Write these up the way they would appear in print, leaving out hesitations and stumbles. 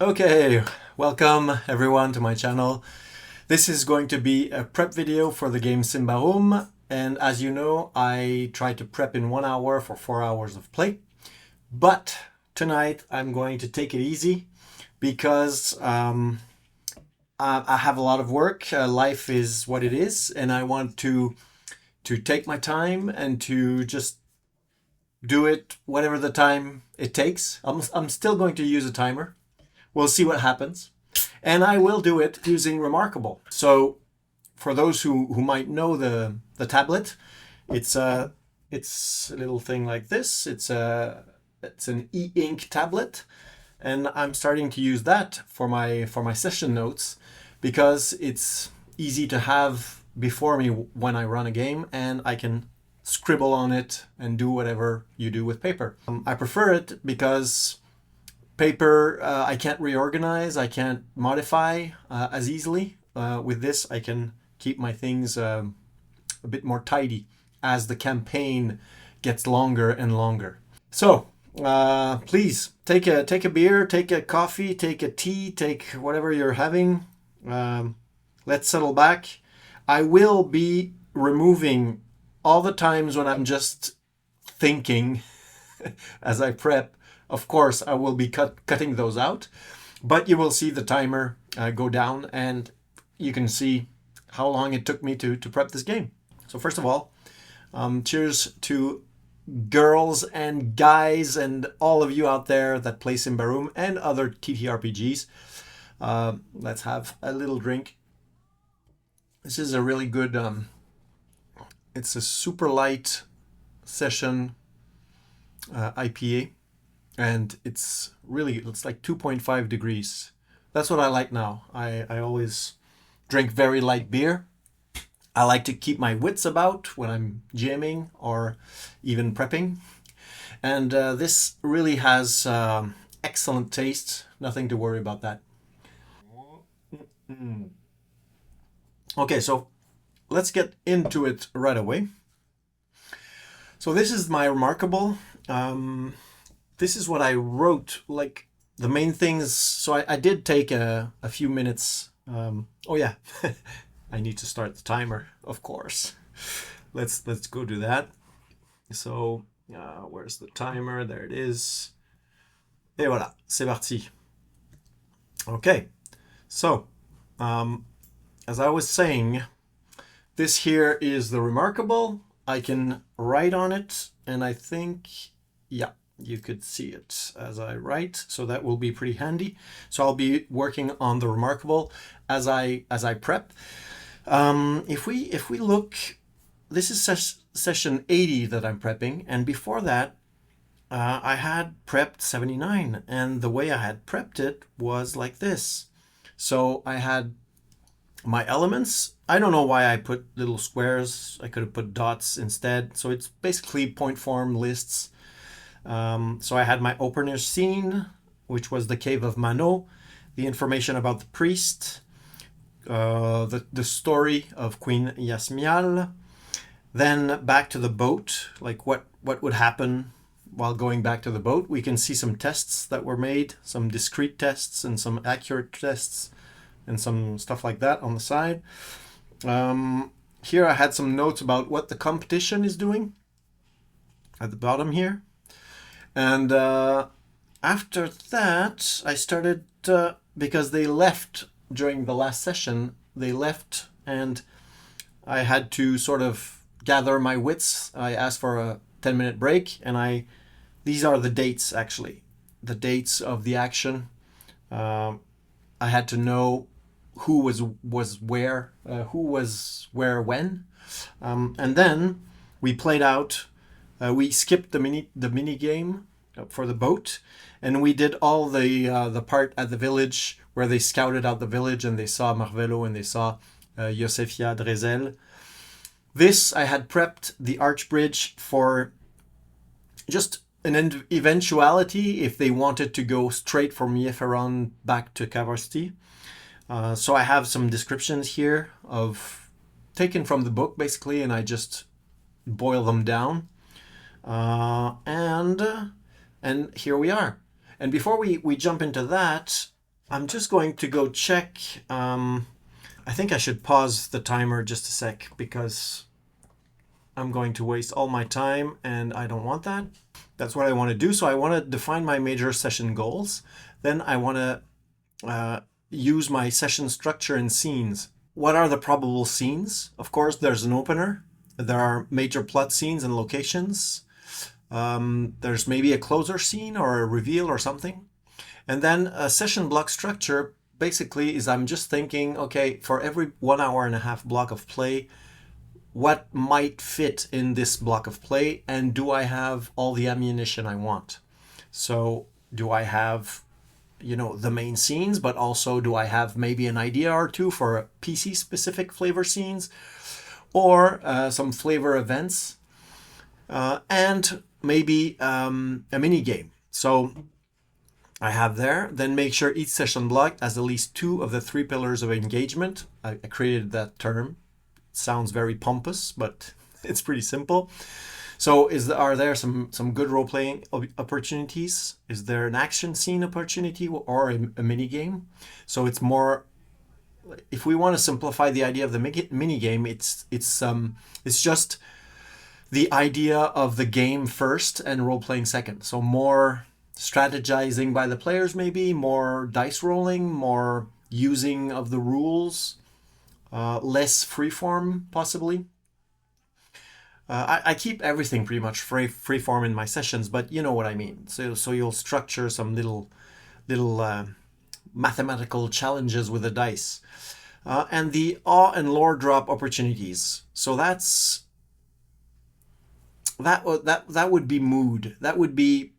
Okay, welcome everyone to my channel. This is going to be a prep video for the game Symbaroum, and as you know, I try to prep in 1 hour for 4 hours of play. But tonight I'm going to take it easy because I have a lot of work. Life is what it is, and I want to take my time and to just do it whatever the time it takes. I'm still going to use a timer. We'll see what happens. And I will do it using Remarkable. So for those who might know the tablet, it's a little thing like this. It's an e-ink tablet, and I'm starting to use that for my session notes because it's easy to have before me when I run a game, and I can scribble on it and do whatever you do with paper. I prefer it because paper, I can't reorganize, I can't modify as easily. With this, I can keep my things a bit more tidy as the campaign gets longer and longer. So, please take a beer, take a coffee, take a tea, take whatever you're having. Let's settle back. I will be removing all the times when I'm just thinking as I prep. Of course, I will be cutting those out, but you will see the timer go down, and you can see how long it took me to prep this game. So first of all, cheers to girls and guys and all of you out there that play Symbaroum and other TTRPGs. Let's have a little drink. This is a really good, it's a super light session IPA. And it's like 2.5 degrees. That's what I like now. I always drink very light beer. I like to keep my wits about when I'm jamming or even prepping. And this really has excellent taste. Nothing to worry about that. Okay, so let's get into it right away. So this is my Remarkable. This is what I wrote, like the main things. So I did take a few minutes. Oh yeah, I need to start the timer, of course. Let's go do that. So where's the timer? There it is. Et voilà, c'est parti. Okay, so as I was saying, this here is the Remarkable. I can write on it, and I think, yeah, you could see it as I write, so that will be pretty handy. So I'll be working on the Remarkable as I prep. If we look, this is session 80 that I'm prepping, and before that I had prepped 79, and the way I had prepped it was like this. So I had my elements. I don't know why I put little squares. I could have put dots instead. So it's basically point form lists. So I had my opener scene, which was the cave of Mano, the information about the priest, the story of Queen Yasmial, then back to the boat, like what would happen while going back to the boat. We can see some tests that were made, some discrete tests and some accurate tests and some stuff like that on the side. Here I had some notes about what the competition is doing at the bottom here. And after that, I started, because they left during the last session, they left, and I had to sort of gather my wits. I asked for a 10-minute break, and these are the dates, actually, the dates of the action. I had to know who was where, who was where when, and then we played out. We skipped the mini game for the boat, and we did all the part at the village where they scouted out the village and they saw Marvelo and they saw Josefia Drezel. This I had prepped the archbridge for just an eventuality if they wanted to go straight from Yeferon back to Kavarsti. So I have some descriptions here of taken from the book basically, and I just boil them down. And here we are. And before we jump into that, I'm just going to go check. I think I should pause the timer just a sec because I'm going to waste all my time and I don't want that. That's what I want to do. So I want to define my major session goals. Then I want to use my session structure and scenes. What are the probable scenes? Of course, there's an opener. There are major plot scenes and locations. There's maybe a closer scene or a reveal or something. And then a session block structure basically is I'm just thinking, okay, for every 1 hour and a half block of play, what might fit in this block of play, and do I have all the ammunition I want? So do I have, the main scenes, but also do I have maybe an idea or two for PC specific flavor scenes, or some flavor events, and maybe a mini game. So I have there, then make sure each session block has at least 2 of the 3 pillars of engagement. I created that term. It sounds very pompous, but it's pretty simple. So are there some good role-playing opportunities? Is there an action scene opportunity or a mini game? So it's more, if we want to simplify the idea of the mini game, it's just the idea of the game first and role-playing second. So more strategizing by the players, maybe more dice rolling, more using of the rules, less freeform possibly. I keep everything pretty much freeform in my sessions, but you know what I mean. So you'll structure some little mathematical challenges with the dice, and the awe and lore drop opportunities. So that would be mood. That would be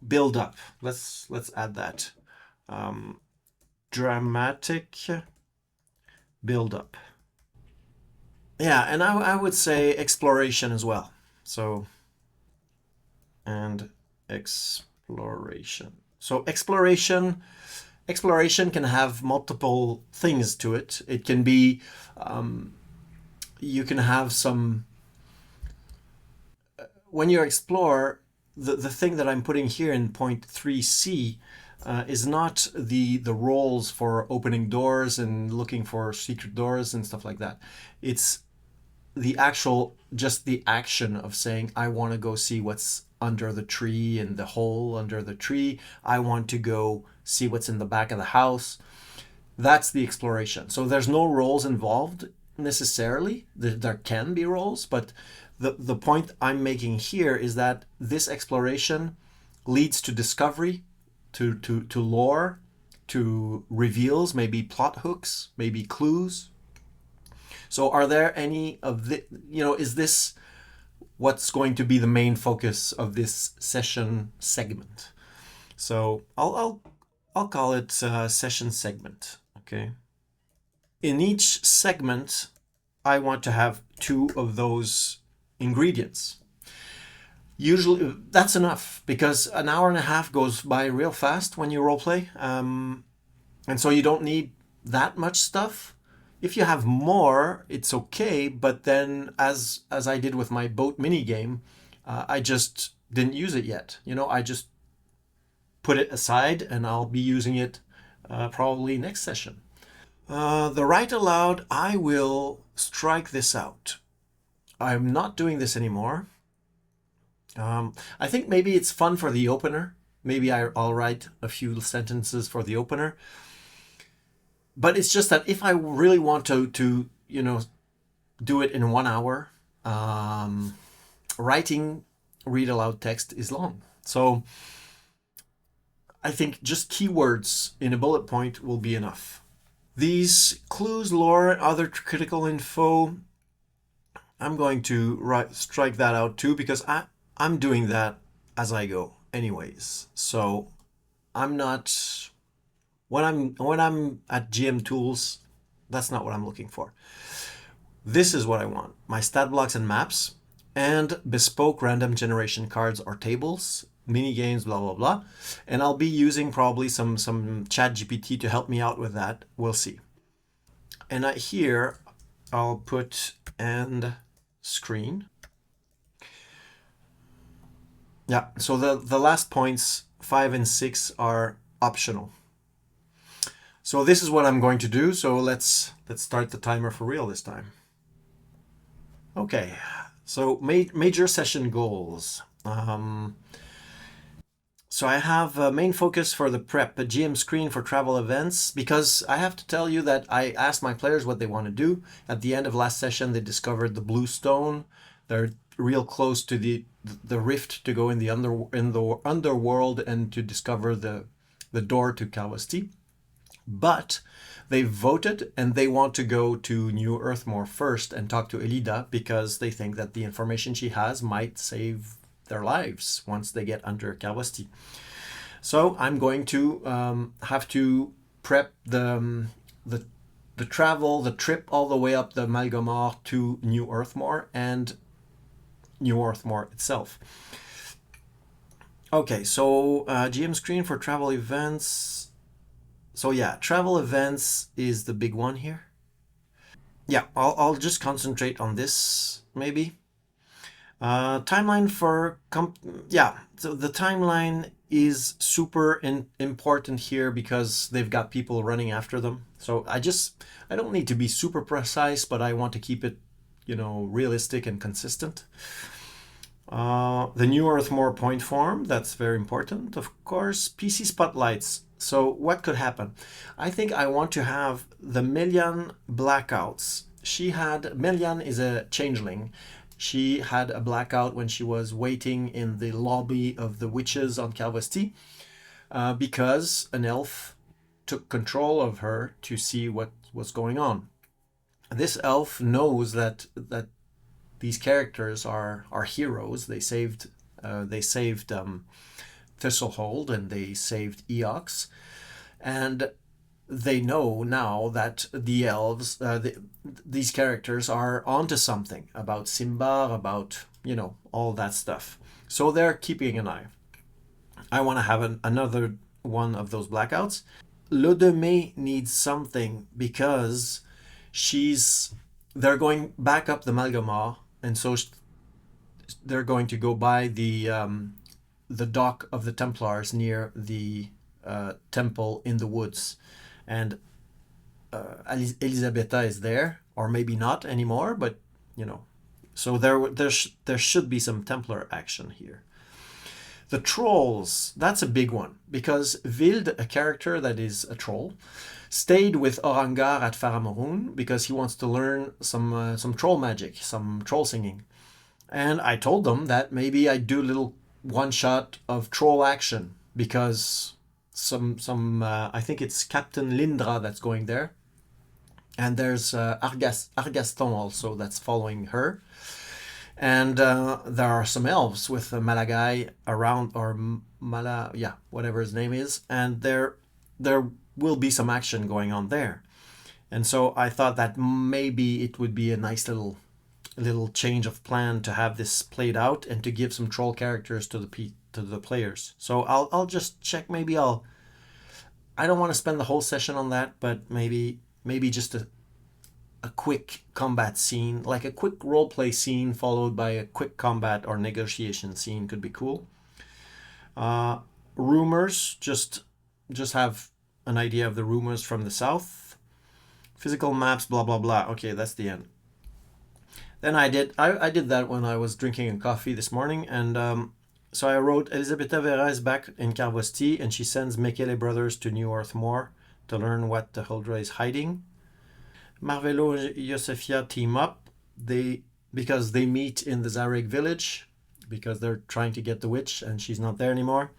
build up. Let's add that. Dramatic build up. Yeah, and I would say exploration as well. So, and exploration. So exploration can have multiple things to it. It can be, you can have some, when you explore, the thing that I'm putting here in point 3C is not the roles for opening doors and looking for secret doors and stuff like that. It's the actual, just the action of saying, I want to go see what's under the tree and the hole under the tree. I want to go see what's in the back of the house. That's the exploration. So there's no roles involved necessarily. There can be roles, but the point I'm making here is that this exploration leads to discovery, to lore, to reveals, maybe plot hooks, maybe clues. So are there any of the, is this what's going to be the main focus of this session segment? So I'll call it session segment, okay? In each segment, I want to have 2 of those ingredients. Usually that's enough because an hour and a half goes by real fast when you roleplay. And so you don't need that much stuff. If you have more, it's okay, but then as I did with my boat mini game, I just didn't use it yet. I just put it aside and I'll be using it probably next session. The write aloud, I will strike this out. I'm not doing this anymore. I think maybe it's fun for the opener. Maybe I'll write a few sentences for the opener. But it's just that if I really want to do it in 1 hour, writing read aloud text is long. So I think just keywords in a bullet point will be enough. These clues, lore, and other critical info, I'm going to strike that out too because I'm doing that as I go anyways. So I'm not... When I'm at GM tools, that's not what I'm looking for. This is what I want. My stat blocks and maps and bespoke random generation cards or tables, mini games, blah, blah, blah. And I'll be using probably some ChatGPT to help me out with that. We'll see. And here I'll put end screen. Yeah, so the last points 5 and 6 are optional. So this is what I'm going to do. So let's start the timer for real this time. Okay, so major session goals. So I have a main focus for the prep, a GM screen for travel events, because I have to tell you that I asked my players what they want to do. At the end of last session, they discovered the blue stone. They're real close to the rift to go in the underworld and to discover the door to Calvasti. But they voted and they want to go to New Earthmoor first and talk to Elida because they think that the information she has might save their lives once they get under Calvasti. So I'm going to have to prep the travel, the trip all the way up the Malgomor to New Earthmoor and New Earthmoor itself. Okay, so GM screen for travel events. So yeah, travel events is the big one here. Yeah, I'll just concentrate on this maybe. Timeline for yeah, so the timeline is super important here because they've got people running after them. So I don't need to be super precise, but I want to keep it, realistic and consistent. The new Earthmoor point form, that's very important, of course. PC spotlights. So what could happen? I think I want to have the Melian blackouts. Melian is a changeling. She had a blackout when she was waiting in the lobby of the witches on Calvasti because an elf took control of her to see what was going on. This elf knows that these characters are heroes. They saved Thistlehold and they saved Eox, and they know now that the elves, these characters are onto something about Symbaroum, about all that stuff. So they're keeping an eye. I want to have another one of those blackouts. Lodemé needs something because they're going back up the Malgomor, and so they're going to go by the dock of the Templars near the temple in the woods, and Elisabetta is there, or maybe not anymore, but so there should be some Templar action here. The trolls, that's a big one because Vild, a character that is a troll, stayed with Orangar at Faramorun because he wants to learn some troll magic, some troll singing. And I told them that maybe I'd do a little one shot of troll action because I think it's Captain Lindra that's going there. And there's Argaston also that's following her. And there are some elves with Malagai around, or whatever his name is. And there will be some action going on there. And so I thought that maybe it would be a nice little change of plan to have this played out and to give some troll characters to the players. So I'll just check. Maybe I don't want to spend the whole session on that, but maybe just a quick combat scene, like a quick roleplay scene followed by a quick combat or negotiation scene could be cool. Rumors, just have an idea of the rumors from the south. Physical maps, blah blah blah. Okay, that's the end. Then I did that when I was drinking a coffee this morning, and so I wrote Elisabetta Vera is back in Calvasti, and she sends Mekele brothers to New Earthmoor to learn what the Huldra is hiding. Marvelo and Yosefia team up because they meet in the Zareg village because they're trying to get the witch and she's not there anymore.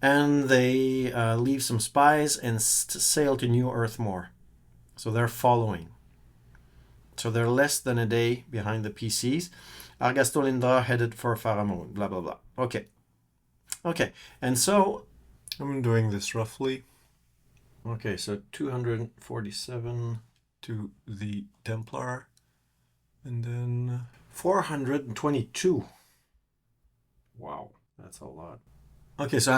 And they leave some spies and sail to New Earthmoor. So they're following. So they're less than a day behind the PCs. Argaston Lindra headed for Faramorun, blah, blah, blah. Okay. And so I'm doing this roughly. Okay, so 247 to the Templar, and then 422. Wow, that's a lot. Okay, so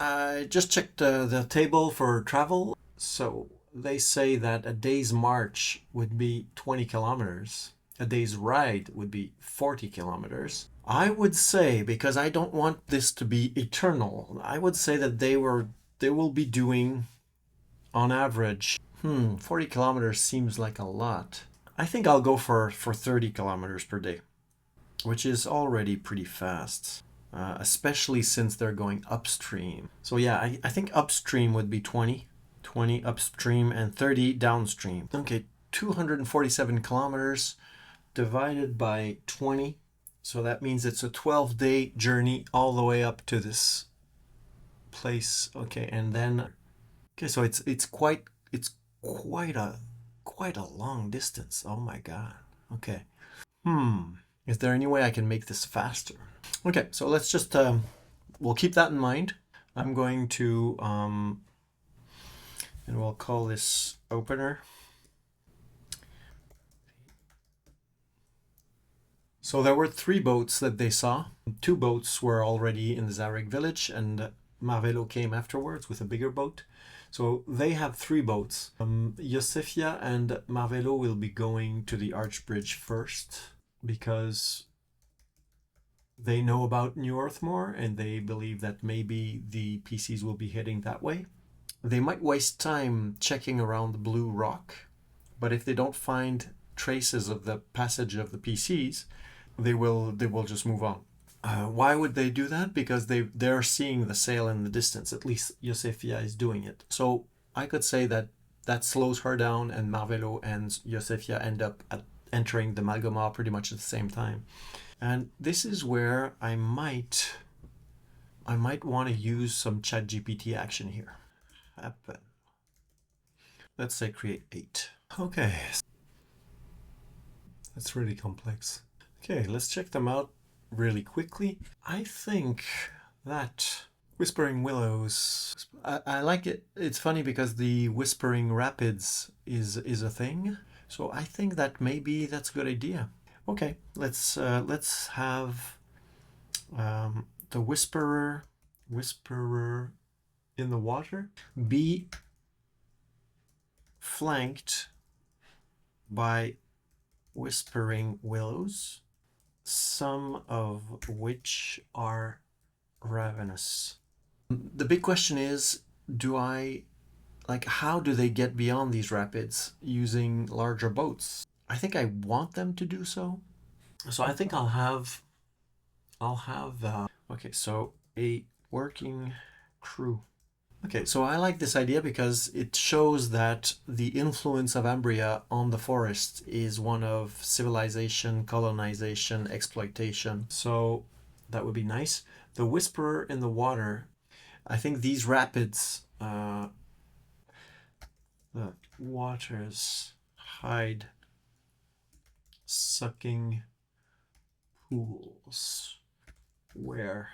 I just checked the table for travel. So they say that a day's march would be 20 kilometers. A day's ride would be 40 kilometers. I would say, because I don't want this to be eternal, I would say that they will be doing on average, 40 kilometers seems like a lot. I think I'll go for 30 kilometers per day, which is already pretty fast, especially since they're going upstream. So yeah, I think upstream would be 20 upstream and 30 downstream. Okay, 247 kilometers divided by 20. So that means it's a 12-day journey all the way up to this place. Okay, and then okay, so it's quite quite a long distance. Oh my god. Okay. Is there any way I can make this faster? Okay, so let's just we'll keep that in mind. I'm going to and we'll call this opener. So there were 3 boats that they saw. 2 boats were already in the Zarek village, and Marvelo came afterwards with a bigger boat. So they have 3 boats. Yosefia and Marvelo will be going to the Archbridge first because they know about New Earthmoor and they believe that maybe the PCs will be heading that way. They might waste time checking around the Blue Rock, but if they don't find traces of the passage of the PCs, they will just move on. Why would they do that? Because they're seeing the sail in the distance. At least Yosefia is doing it. So I could say that slows her down, and Marvelo and Yosefia end up entering the Malgomor pretty much at the same time. And this is where I might want to use some ChatGPT action here. Happen. Let's say create 8. Okay. That's really complex. Okay, let's check them out really quickly. I think that Whispering Willows, I like it. It's funny because the Whispering Rapids is a thing. So I think that maybe that's a good idea. Okay, let's have the Whisperer in the water be flanked by Whispering Willows, some of which are ravenous. The big question is, how do they get beyond these rapids using larger boats? I think I want them to do so. So I think I'll have okay, so a working crew. Okay, so I like this idea because it shows that the influence of Ambria on the forest is one of civilization, colonization, exploitation. So that would be nice. The Whisperer in the water, I think these rapids, the waters hide sucking pools where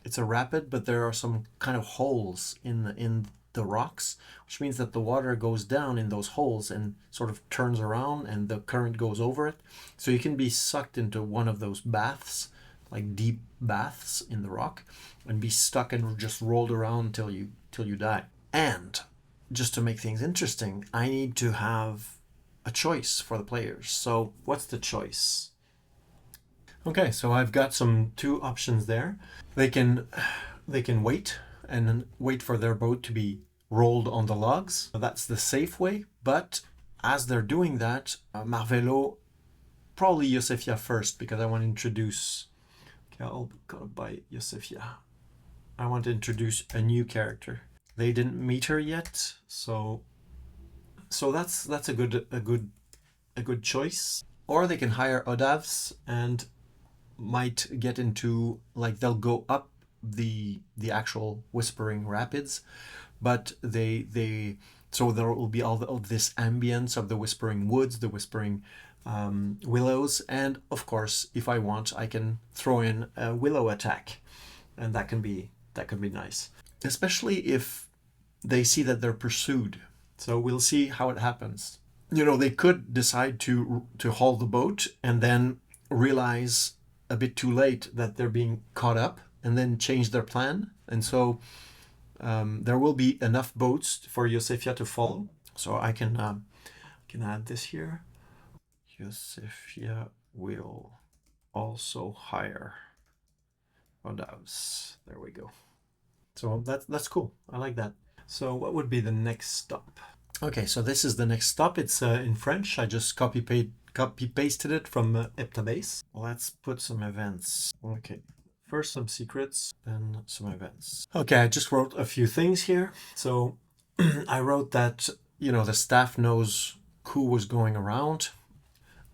it's a rapid, but there are some kind of holes in the rocks, which means that the water goes down in those holes and sort of turns around and the current goes over it. So you can be sucked into one of those baths, like deep baths in the rock, and be stuck and just rolled around till you die. And just to make things interesting, I need to have a choice for the players. So what's the choice? Okay, so I've got 2 options there. They can wait and wait for their boat to be rolled on the logs. That's the safe way. But as they're doing that, Marvelo, probably Yosefia first, because I want to introduce. Okay, I'll go by Yosefia. I want to introduce a new character. They didn't meet her yet, so that's a good choice. Or they can hire Odavs and might get into, like, they'll go up the actual Whispering Rapids, but so there will be all this ambience of the Whispering Woods, the Whispering Willows, and of course, if I want, I can throw in a Willow attack, and that can be nice, especially if they see that they're pursued. So we'll see how it happens. They could decide to haul the boat and then realize a bit too late that they're being caught up and then change their plan. And so there will be enough boats for Yosefia to follow. So I can add this here. Yosefia will also hire Odavs. There we go. So that's cool. I like that. So what would be the next stop? Okay, so this is the next stop. It's in French. I just copy pasted it from Eptabase. Let's put some events. Okay, first some secrets, then some events. Okay, I just wrote a few things here. So I wrote that, you know, the staff knows who was going around.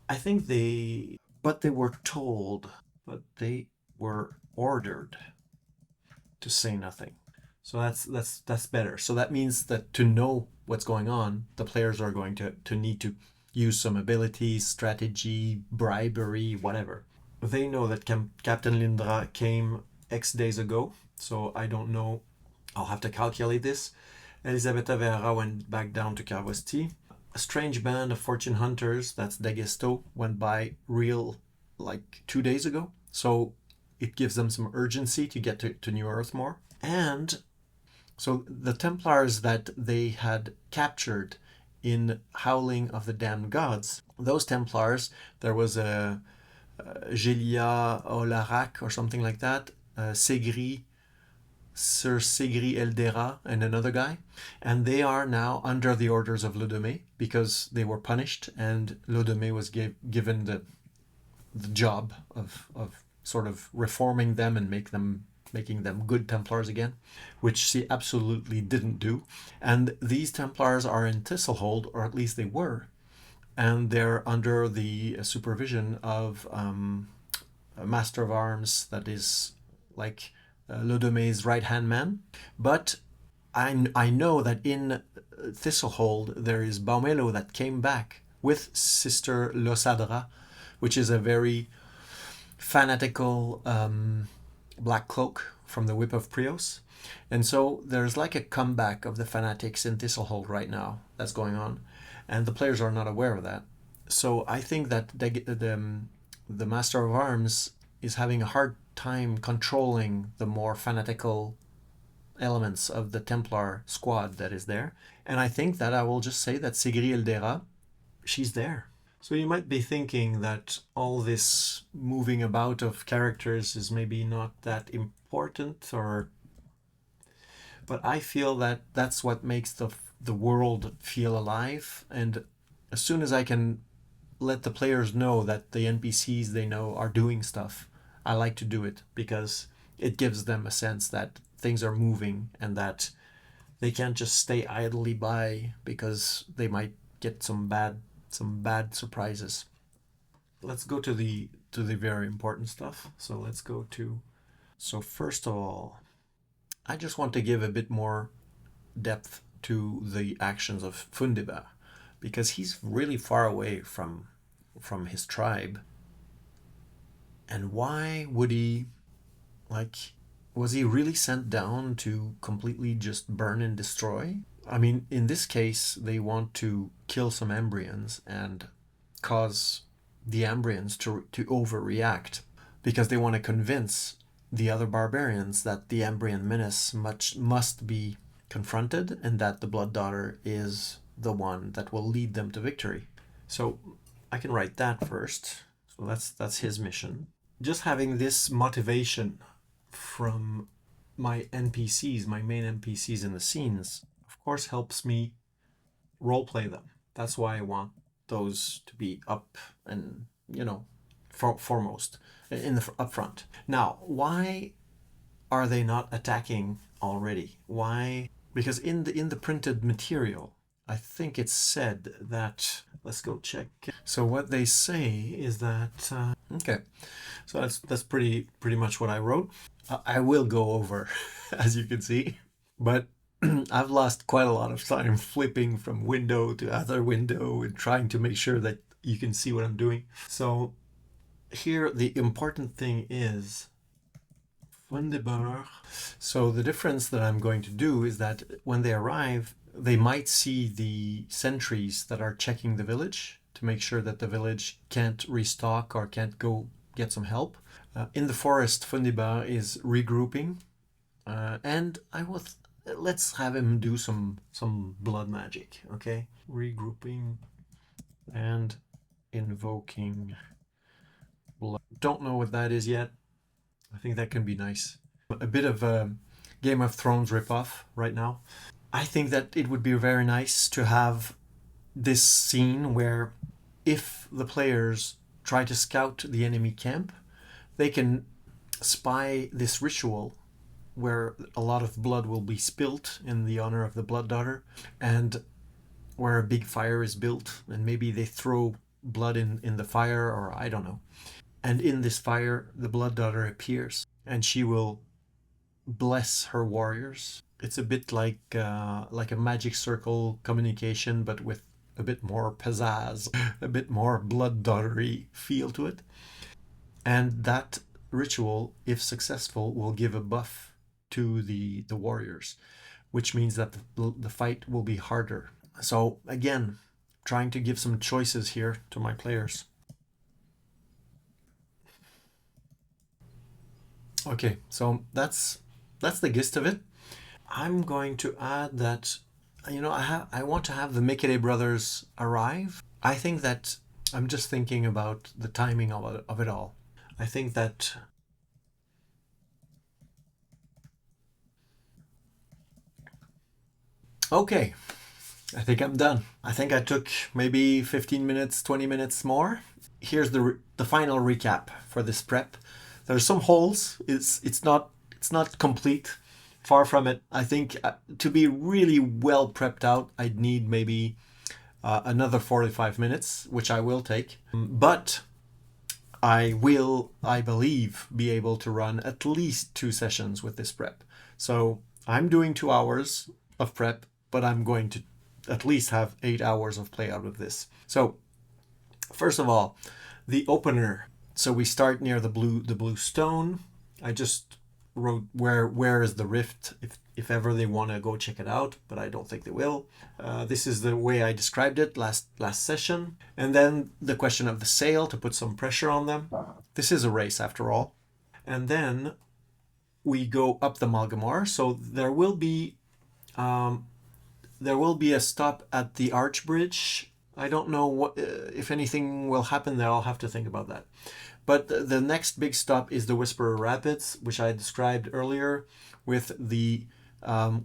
I think they were told, but they were ordered to say nothing. So that's better. So that means that to know what's going on, the players are going to need to use some abilities, strategy, bribery, whatever. They know that Captain Lindra came X days ago, so I don't know. I'll have to calculate this. Elisabetta Vera went back down to Carvosti. A strange band of fortune hunters, that's Dagesto, went by real like 2 days ago. So it gives them some urgency to get to New Earthmoor. And so the Templars that they had captured in Howling of the Damned Gods, those Templars, there was a Gelia Olarac or something like that, Segri, Sir Segri Eldera, and another guy. And they are now under the orders of Lodome because they were punished, and Lodome was given the job of sort of reforming them and making them good Templars again, which she absolutely didn't do. And these Templars are in Thistlehold, or at least they were, and they're under the supervision of a Master of Arms that is like Lodome's right-hand man. But I know that in Thistlehold there is Baumelo that came back with Sister Losadra, which is a very fanatical black cloak from the Whip of Prios. And so there's like a comeback of the fanatics in Thistlehold right now that's going on. And the players are not aware of that. So I think that the Master of Arms is having a hard time controlling the more fanatical elements of the Templar squad that is there. And I think that I will just say that Sigri Eldera, she's there. So you might be thinking that all this moving about of characters is maybe not that important, but I feel that that's what makes the world feel alive. And as soon as I can let the players know that the NPCs they know are doing stuff, I like to do it because it gives them a sense that things are moving and that they can't just stay idly by because they might get some bad surprises. Let's go to the very important stuff. So let's go to. So first of all, I just want to give a bit more depth to the actions of Fundibar because he's really far away from his tribe. And why would he, like, was he really sent down to completely just burn and destroy? I mean, in this case, they want to kill some Ambrians and cause the Ambrians to overreact because they want to convince the other barbarians that the Ambrian menace must be confronted and that the Blood Daughter is the one that will lead them to victory. So I can write that first. So that's his mission. Just having this motivation from my NPCs, my main NPCs in the scenes, of course helps me roleplay them. That's why I want those to be up and, you know, foremost in the up front. Now, why are they not attacking already? Why? Because in the printed material, I think it's said that. Let's go check. So what they say is that okay. So that's pretty much what I wrote. I will go over, as you can see, but I've lost quite a lot of time flipping from window to other window and trying to make sure that you can see what I'm doing. So here the important thing is Fundibar. So the difference that I'm going to do is that when they arrive, they might see the sentries that are checking the village to make sure that the village can't restock or can't go get some help. In the forest, Fundibar is regrouping, and let's have him do some blood magic. Okay, regrouping and invoking blood. Don't know what that is yet. I think that can be nice. A bit of a Game of Thrones ripoff right now. I think that it would be very nice to have this scene where if the players try to scout the enemy camp, they can spy this ritual where a lot of blood will be spilt in the honor of the Blood Daughter, and where a big fire is built, and maybe they throw blood in the fire, or I don't know. And in this fire, the Blood Daughter appears, and she will bless her warriors. It's a bit like a magic circle communication, but with a bit more pizzazz, a bit more Blood Daughtery feel to it. And that ritual, if successful, will give a buff to the warriors, which means that the fight will be harder. So again, trying to give some choices here to my players. Okay, so that's the gist of it. I'm going to add that, I want to have the Mikere brothers arrive. I think that I'm just thinking about the timing of it all. I think that okay, I think I'm done. I think I took maybe 15 minutes, 20 minutes more. Here's the final recap for this prep. There's some holes. It's not complete. Far from it. I think to be really well prepped out, I'd need maybe another 45 minutes, which I will take. But I will, I believe, be able to run at least 2 sessions with this prep. So I'm doing 2 hours of prep, but I'm going to at least have 8 hours of play out of this. So first of all, the opener. So we start near the blue stone. I just wrote where is the rift, if ever they want to go check it out, but I don't think they will. This is the way I described it last session. And then the question of the sail to put some pressure on them. This is a race after all. And then we go up the Malgomor. So there will be a stop at the arch bridge. I don't know what if anything will happen there. I'll have to think about that. But the next big stop is the Whisperer Rapids, which I described earlier, with the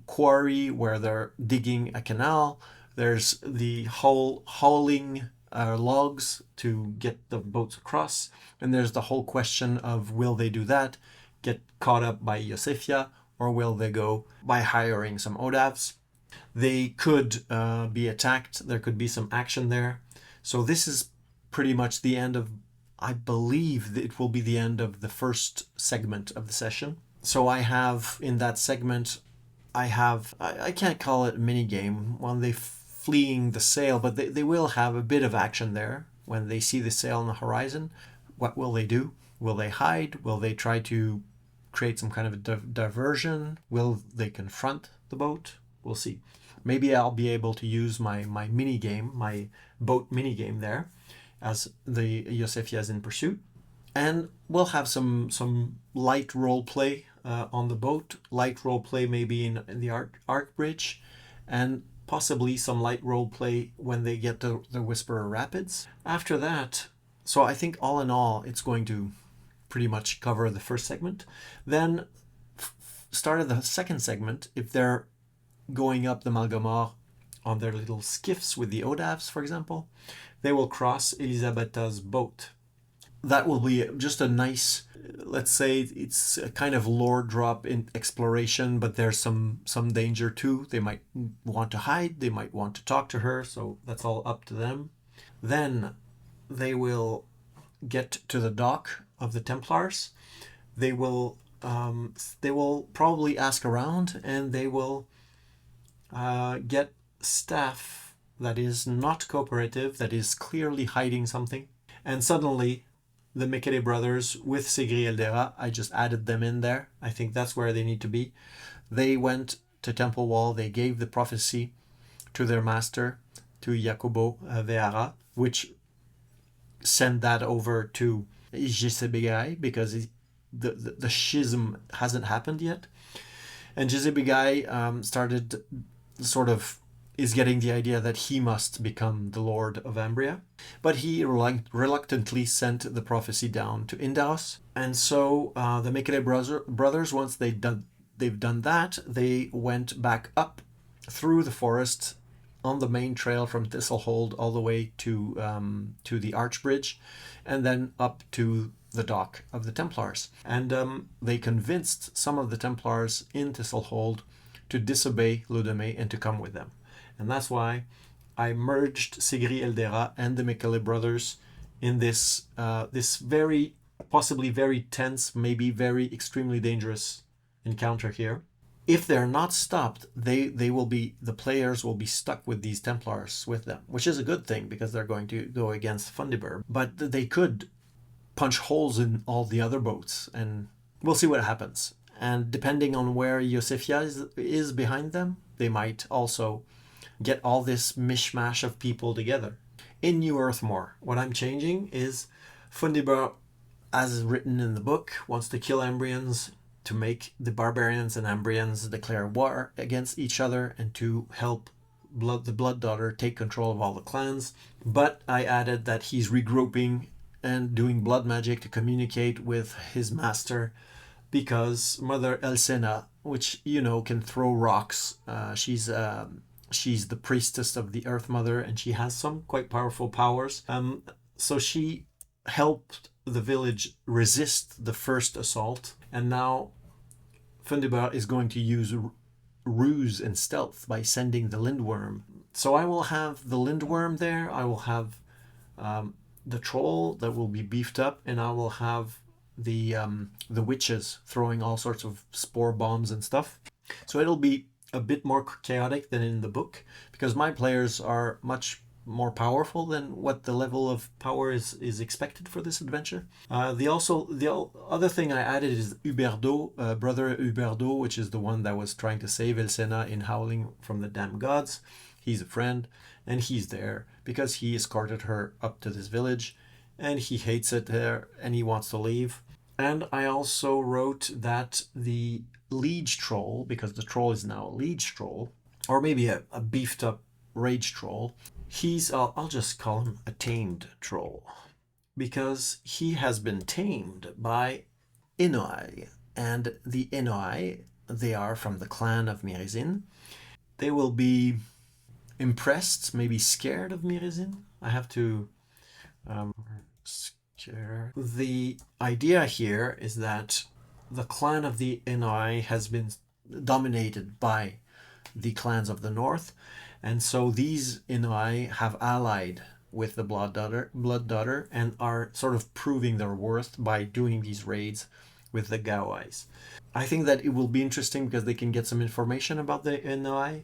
quarry where they're digging a canal. There's the hauling logs to get the boats across. And there's the whole question of will they do that, get caught up by Iosifia, or will they go by hiring some Odavs? They could be attacked. There could be some action there. So this is pretty much the end of, I believe it will be the end of the first segment of the session. So I have in that segment, I can't call it a mini game when they fleeing the sail, but they will have a bit of action there when they see the sail on the horizon. What will they do? Will they hide? Will they try to create some kind of a diversion? Will they confront the boat? We'll see. Maybe I'll be able to use my mini game, my boat mini game there, as the Iosifia is in pursuit. And we'll have some light role play on the boat, light role play maybe in the arc bridge, and possibly some light role play when they get to the Whisperer Rapids. After that, so I think all in all, it's going to pretty much cover the first segment. Then started the second segment, if they're going up the Malgomor on their little skiffs with the Odavs, for example, they will cross Elisabeta's boat. That will be just a nice, let's say it's a kind of lore drop in exploration, but there's some danger too. They might want to hide, they might want to talk to her, so that's all up to them. Then they will get to the dock of the Templars. They will probably ask around, and they will get staff that is not cooperative, that is clearly hiding something. And suddenly the Mikere brothers with Sigri Eldera, I just added them in there. I think that's where they need to be. They went to Temple Wall, they gave the prophecy to their master, to Jacobo Veara, which sent that over to Jisebegai, because the schism hasn't happened yet. And Jisebegai started sort of is getting the idea that he must become the Lord of Ambria. But he reluctantly sent the prophecy down to Indaros. And so the Mikere brothers, once they've done that, they went back up through the forest on the main trail from Thistlehold all the way to the Archbridge, and then up to the dock of the Templars. And they convinced some of the Templars in Thistlehold to disobey Ludome and to come with them. And that's why I merged Sigri Eldera and the McKellar brothers in this this very, possibly very tense, maybe very extremely dangerous encounter here. If they're not stopped, they will be, the players will be stuck with these Templars with them, which is a good thing because they're going to go against Fundibur. But they could punch holes in all the other boats, and we'll see what happens. And depending on where Yosefia is behind them, they might also get all this mishmash of people together. In New Earthmoor, what I'm changing is Fundibur, as written in the book, wants to kill Ambrians, to make the barbarians and Ambrians declare war against each other, and to help the Blood Daughter take control of all the clans. But I added that he's regrouping and doing blood magic to communicate with his master, because Mother Elsena, which you know can throw rocks, she's the priestess of the Earth Mother, and she has some quite powerful powers. So she helped the village resist the first assault, and now Fundibur is going to use ruse and stealth by sending the Lindworm. So I will have the Lindworm there, I will have the troll that will be beefed up, and I will have the witches throwing all sorts of spore bombs and stuff. So it'll be a bit more chaotic than in the book, because my players are much more powerful than what the level of power is expected for this adventure. The other thing I added is Huberdo, brother Huberdo, which is the one that was trying to save Elsena in Howling from the Damned Gods. He's a friend, and he's there because he escorted her up to this village, and he hates it there, and he wants to leave. And I also wrote that the Liege Troll, because the troll is now a Liege Troll, or maybe a beefed up Rage Troll, I'll just call him a tamed troll, because he has been tamed by Enoai. And the Enoai, they are from the clan of Mirizin. They will be impressed, maybe scared of Mirizin. I have to scare. The idea here is that the clan of the Enoai has been dominated by the clans of the north, and so these Enoai have allied with the Blood Daughter and are sort of proving their worth by doing these raids with the Gauais. I think that it will be interesting because they can get some information about the Enoai.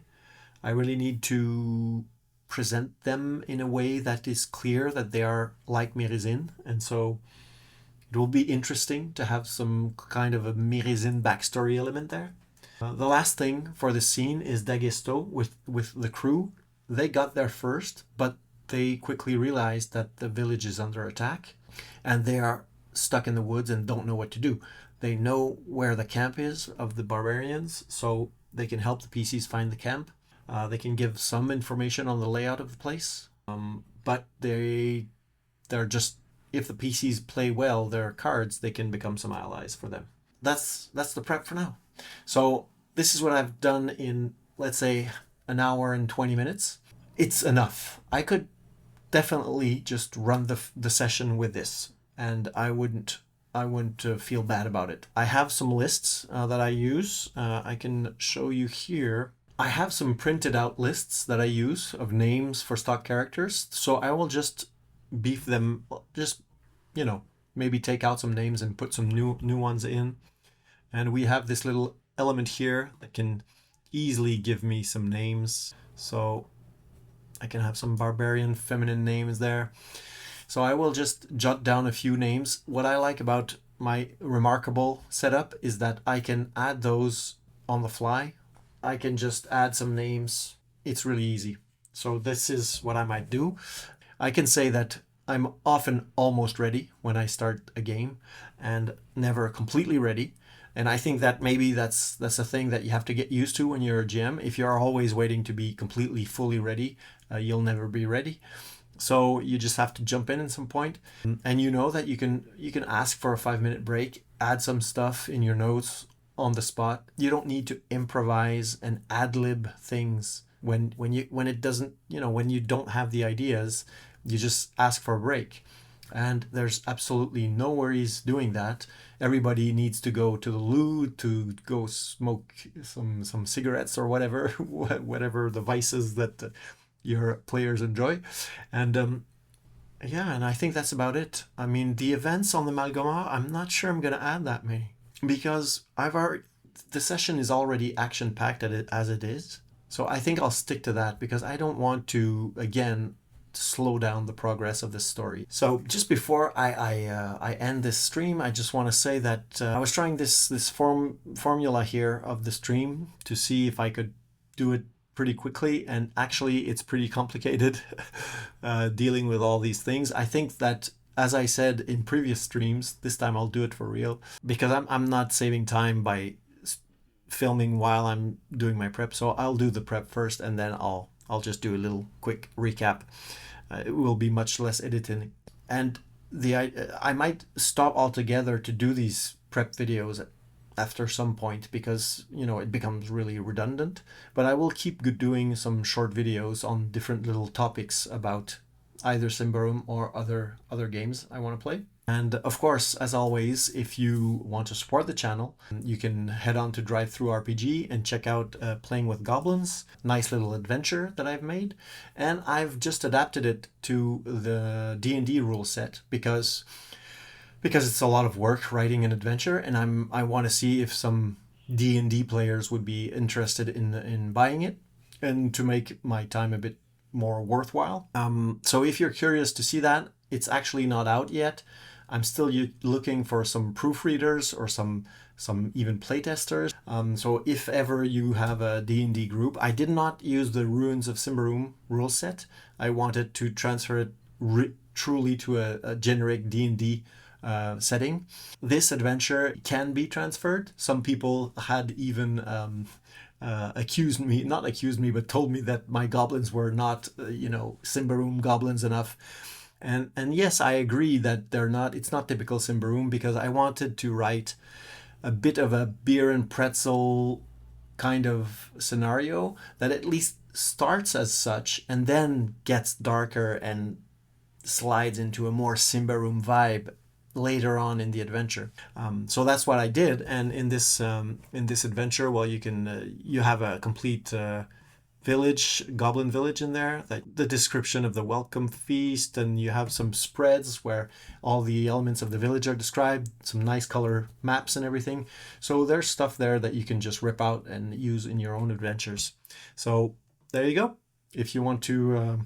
I really need to present them in a way that is clear that they are like Mirizin, and so it will be interesting to have some kind of a Mirizin backstory element there. The last thing for the scene is Dagesto with the crew. They got there first, but they quickly realized that the village is under attack, and they are stuck in the woods and don't know what to do. They know where the camp is of the barbarians, so they can help the PCs find the camp. They can give some information on the layout of the place, but they're just, if the PCs play well their cards, they can become some allies for them. That's the prep for now. So this is what I've done in, let's say, an hour and 20 minutes. It's enough. I could definitely just run the session with this, and I wouldn't feel bad about it. I have some lists that I use. I can show you here. I have some printed out lists that I use of names for stock characters. So I will just beef them, just, maybe take out some names and put some new ones in. And we have this little element here that can easily give me some names. So I can have some barbarian feminine names there. So I will just jot down a few names. What I like about my remarkable setup is that I can add those on the fly. I can just add some names. It's really easy. So this is what I might do. I can say that I'm often almost ready when I start a game and never completely ready. And I think that maybe that's a thing that you have to get used to when you're a GM. If you're always waiting to be completely fully ready, you'll never be ready. So you just have to jump in at some point, and you know that you can ask for a 5-minute break, add some stuff in your notes on the spot. You don't need to improvise and ad-lib things when it doesn't, when you don't have the ideas. You just ask for a break. And there's absolutely no worries doing that. Everybody needs to go to the loo, to go smoke some cigarettes or whatever, whatever the vices that your players enjoy. And yeah, and I think that's about it. I mean, the events on the Malgomor, I'm not sure I'm going to add that many, because the session is already action-packed as it is. So I think I'll stick to that, because I don't want to, again, slow down the progress of this story. So just before I end this stream, I just want to say that I was trying this formula here of the stream to see if I could do it pretty quickly, and actually it's pretty complicated dealing with all these things. I think that, as I said in previous streams, this time I'll do it for real, because I'm not saving time by filming while I'm doing my prep. So I'll do the prep first, and then I'll just do a little quick recap. It will be much less editing, and I might stop altogether to do these prep videos after some point, because it becomes really redundant. But I will keep doing some short videos on different little topics about either Symbaroum or other games I want to play. And of course, as always, if you want to support the channel, you can head on to DriveThruRPG and check out Playing with Goblins, nice little adventure that I've made. And I've just adapted it to the D&D rule set because it's a lot of work writing an adventure, and I want to see if some D&D players would be interested in buying it, and to make my time a bit more worthwhile. So if you're curious to see that, it's actually not out yet. I'm still looking for some proofreaders or some even playtesters. So if ever you have a D&D group, I did not use the Ruins of Symbaroum rule set. I wanted to transfer it truly to a generic D&D setting. This adventure can be transferred. Some people had even not accused me, but told me that my goblins were not, Symbaroum goblins enough. And yes, I agree that it's not typical Symbaroum, because I wanted to write a bit of a beer and pretzel kind of scenario that at least starts as such and then gets darker and slides into a more Symbaroum vibe later on in the adventure. So that's what I did. And in this adventure, well, you have a complete goblin village in there, the description of the welcome feast, and you have some spreads where all the elements of the village are described, some nice color maps and everything. So there's stuff there that you can just rip out and use in your own adventures. So there you go. If you want to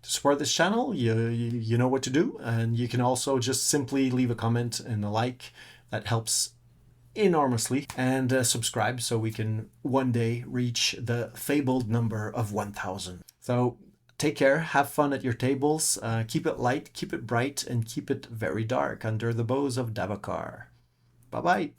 support this channel, you know what to do, and you can also just simply leave a comment and a like. That helps enormously, and subscribe so we can one day reach the fabled number of 1,000. So take care, have fun at your tables, keep it light, keep it bright, and keep it very dark under the bows of Davokar. Bye bye.